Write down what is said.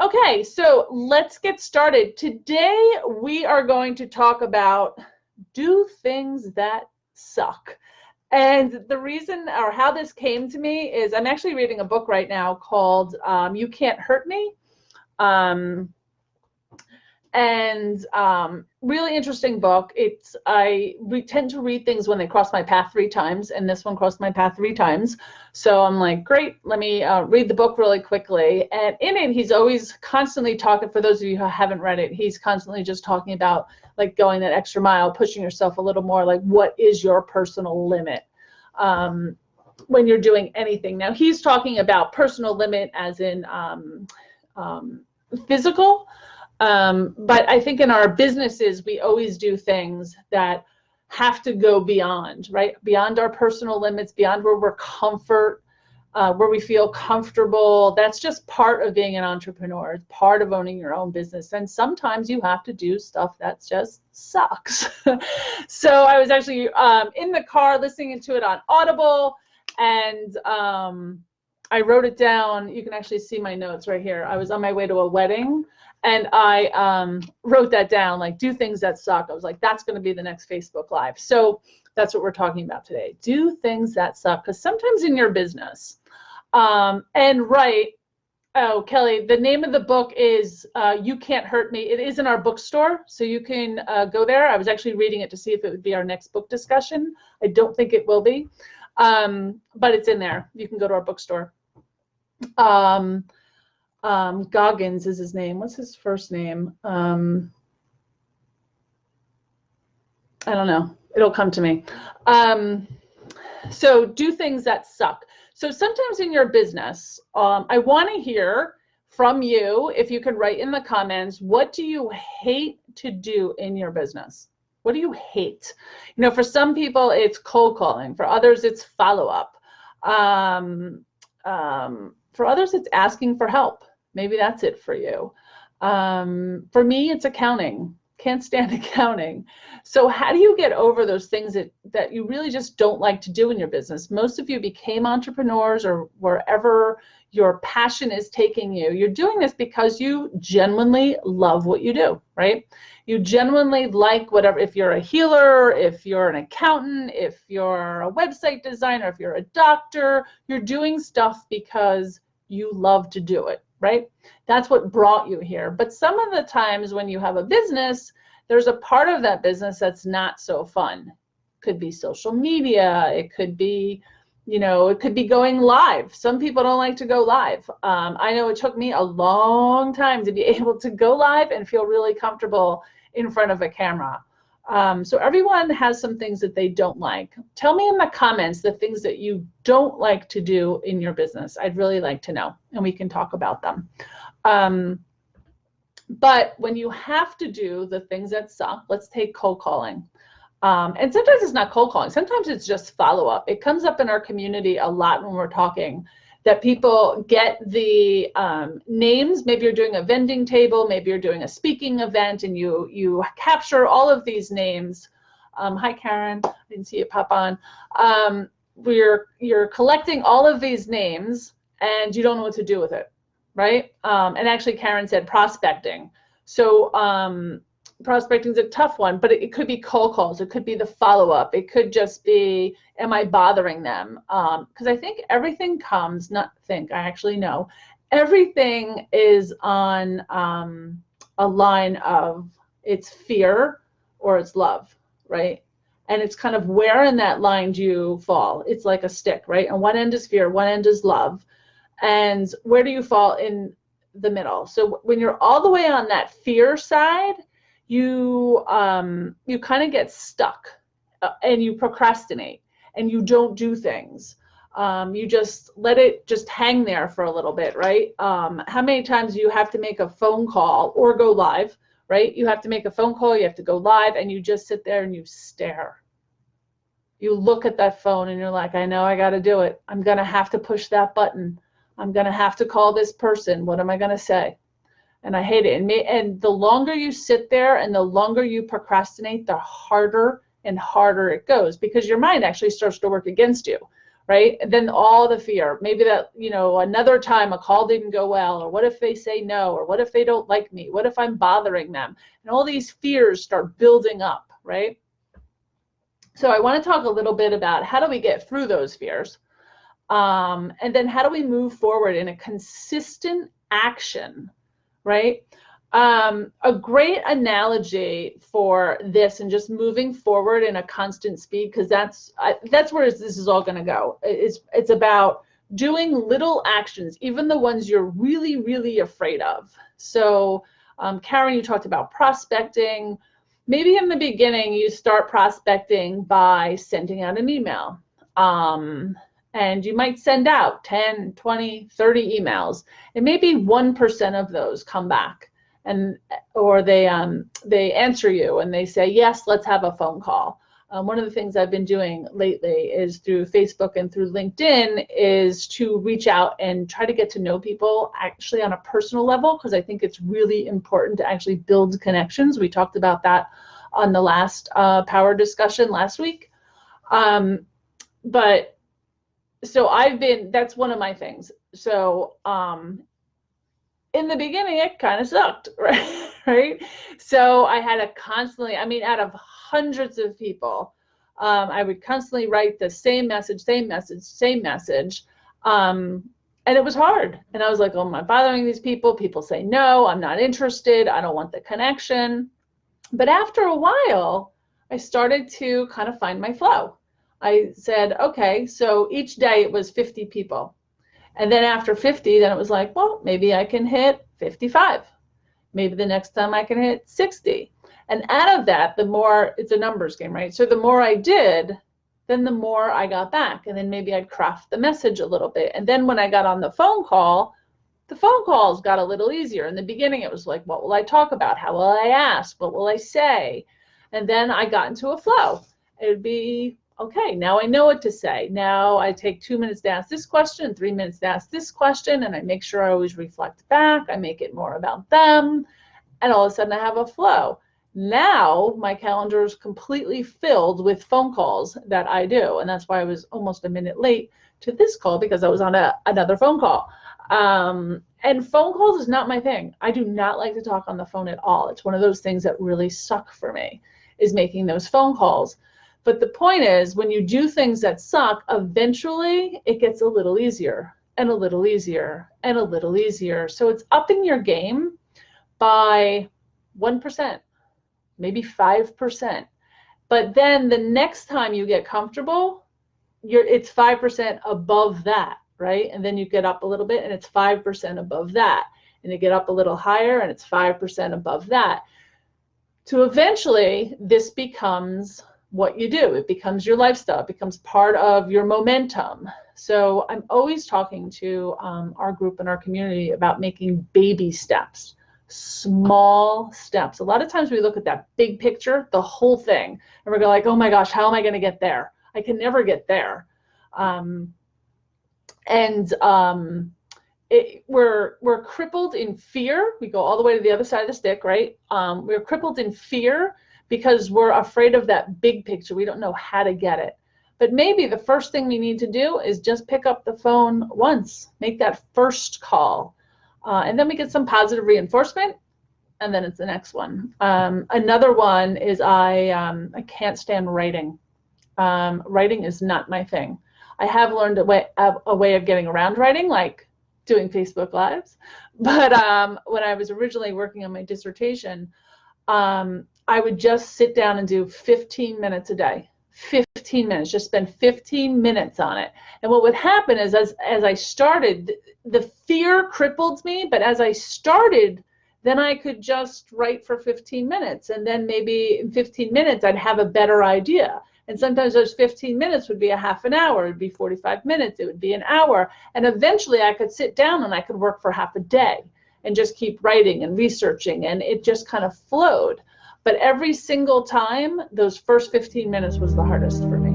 Okay, so let's get started. Today we are going to talk about do things that suck. And the reason or how this came to me is I'm actually reading a book right now called You Can't Hurt Me. Really interesting book. We tend to read things when they cross my path 3 times, and this one crossed my path 3 times. So I'm like, great, let me read the book really quickly. And in it, he's always constantly talking, for those of you who haven't read it, he's constantly just talking about like going that extra mile, pushing yourself a little more, like what is your personal limit when you're doing anything. Now he's talking about personal limit as in physical. But I think in our businesses, we always do things that have to go beyond, right? Beyond our personal limits, beyond where we're where we feel comfortable. That's just part of being an entrepreneur. It's part of owning your own business. And sometimes you have to do stuff that just sucks. So I was actually in the car listening to it on Audible, and I wrote it down. You can actually see my notes right here. I was on my way to a wedding, and I wrote that down, like, do things that suck. I was like, that's going to be the next Facebook Live. So that's what we're talking about today. Do things that suck. Because sometimes in your business, oh, Kelly, the name of the book is You Can't Hurt Me. It is in our bookstore, so you can go there. I was actually reading it to see if it would be our next book discussion. I don't think it will be, but it's in there. You can go to our bookstore. Goggins is his name. What's his first name? I don't know. It'll come to me. So do things that suck. So sometimes in your business, I want to hear from you, if you could write in the comments, what do you hate to do in your business? What do you hate? You know, for some people, it's cold calling. For others, it's follow-up. For others, it's asking for help. Maybe that's it for you. For me, it's accounting. Can't stand accounting. So how do you get over those things that you really just don't like to do in your business? Most of you became entrepreneurs, or wherever your passion is taking you. You're doing this because you genuinely love what you do, right? You genuinely like whatever. If you're a healer, if you're an accountant, if you're a website designer, if you're a doctor, you're doing stuff because you love to do it, right? That's what brought you here. But some of the times when you have a business, there's a part of that business that's not so fun. It could be social media. It could be, you know, it could be going live. Some people don't like to go live. I know it took me a long time to be able to go live and feel really comfortable in front of a camera. So everyone has some things that they don't like. Tell me in the comments the things that you don't like to do in your business. I'd really like to know, and we can talk about them. But when you have to do the things that suck, let's take cold calling. And sometimes it's not cold calling. Sometimes it's just follow-up. It comes up in our community a lot when we're talking, that people get the names. Maybe you're doing a vending table, maybe you're doing a speaking event, and you capture all of these names. Hi, Karen. I didn't see you pop on. You're collecting all of these names, and you don't know what to do with it, right? And actually, Karen said prospecting. So prospecting is a tough one, but it could be cold calls. It could be the follow-up. It could just be, am I bothering them? Because I think everything comes, I actually know, everything is on a line of it's fear or it's love, right? And it's kind of where in that line do you fall? It's like a stick, right? And one end is fear, one end is love. And where do you fall in the middle? So when you're all the way on that fear side, you kind of get stuck and you procrastinate and you don't do things. You just let it just hang there for a little bit, right? How many times do you have to make a phone call or go live, right? You have to make a phone call, you have to go live, and you just sit there and you stare. You look at that phone and you're like, I know I got to do it. I'm going to have to push that button. I'm going to have to call this person. What am I going to say? And I hate it. And the longer you sit there and the longer you procrastinate, the harder and harder it goes, because your mind actually starts to work against you, right? And then all the fear, maybe that, you know, another time a call didn't go well, or what if they say no, or what if they don't like me? What if I'm bothering them? And all these fears start building up, right? So I want to talk a little bit about how do we get through those fears? And then how do we move forward in a consistent action, right? A great analogy for this and just moving forward in a constant speed, because that's where this is all going to go. It's about doing little actions, even the ones you're really, really afraid of. So Karen, you talked about prospecting. Maybe in the beginning, you start prospecting by sending out an email. And you might send out 10, 20, 30 emails, and maybe 1% of those come back, or they answer you and they say, yes, let's have a phone call. One of the things I've been doing lately is through Facebook and through LinkedIn is to reach out and try to get to know people actually on a personal level, because I think it's really important to actually build connections. We talked about that on the last power discussion last week. So that's one of my things. So in the beginning, it kind of sucked, right? So I had to constantly, I mean, out of hundreds of people, I would constantly write the same message. And it was hard. And I was like, oh, am I bothering these people? People say no, I'm not interested. I don't want the connection. But after a while, I started to kind of find my flow. I said, okay, so each day it was 50 people. And then after 50, then it was like, well, maybe I can hit 55. Maybe the next time I can hit 60. And out of that, the more, it's a numbers game, right? So the more I did, then the more I got back. And then maybe I'd craft the message a little bit. And then when I got on the phone call, the phone calls got a little easier. In the beginning, it was like, what will I talk about? How will I ask? What will I say? And then I got into a flow. It would be, okay, now I know what to say. Now I take 2 minutes to ask this question, 3 minutes to ask this question, and I make sure I always reflect back. I make it more about them, and all of a sudden I have a flow. Now my calendar is completely filled with phone calls that I do, and that's why I was almost a minute late to this call, because I was on another phone call. And phone calls is not my thing. I do not like to talk on the phone at all. It's one of those things that really suck for me, is making those phone calls. But the point is, when you do things that suck, eventually it gets a little easier and a little easier and a little easier. So it's upping your game by 1%, maybe 5%. But then the next time you get comfortable, it's 5% above that, right? And then you get up a little bit and it's 5% above that. And you get up a little higher and it's 5% above that. To eventually, this becomes what you do. It becomes your lifestyle. It becomes part of your momentum. So I'm always talking to our group and our community about making baby steps, small steps. A lot of times we look at that big picture, the whole thing, and we're like, oh my gosh, how am I going to get there? I can never get there. We're crippled in fear. We go all the way to the other side of the stick, right? We're crippled in fear because we're afraid of that big picture. We don't know how to get it. But maybe the first thing we need to do is just pick up the phone once, make that first call. And then we get some positive reinforcement, and then it's the next one. Another one is I can't stand writing. Writing is not my thing. I have learned a way of getting around writing, like doing Facebook Lives. But when I was originally working on my dissertation, I would just sit down and do 15 minutes a day. 15 minutes, just spend 15 minutes on it. And what would happen is as I started, the fear crippled me, but as I started, then I could just write for 15 minutes. And then maybe in 15 minutes, I'd have a better idea. And sometimes those 15 minutes would be a half an hour, it'd be 45 minutes, it would be an hour. And eventually I could sit down and I could work for half a day and just keep writing and researching, and it just kind of flowed. But every single time, those first 15 minutes was the hardest for me.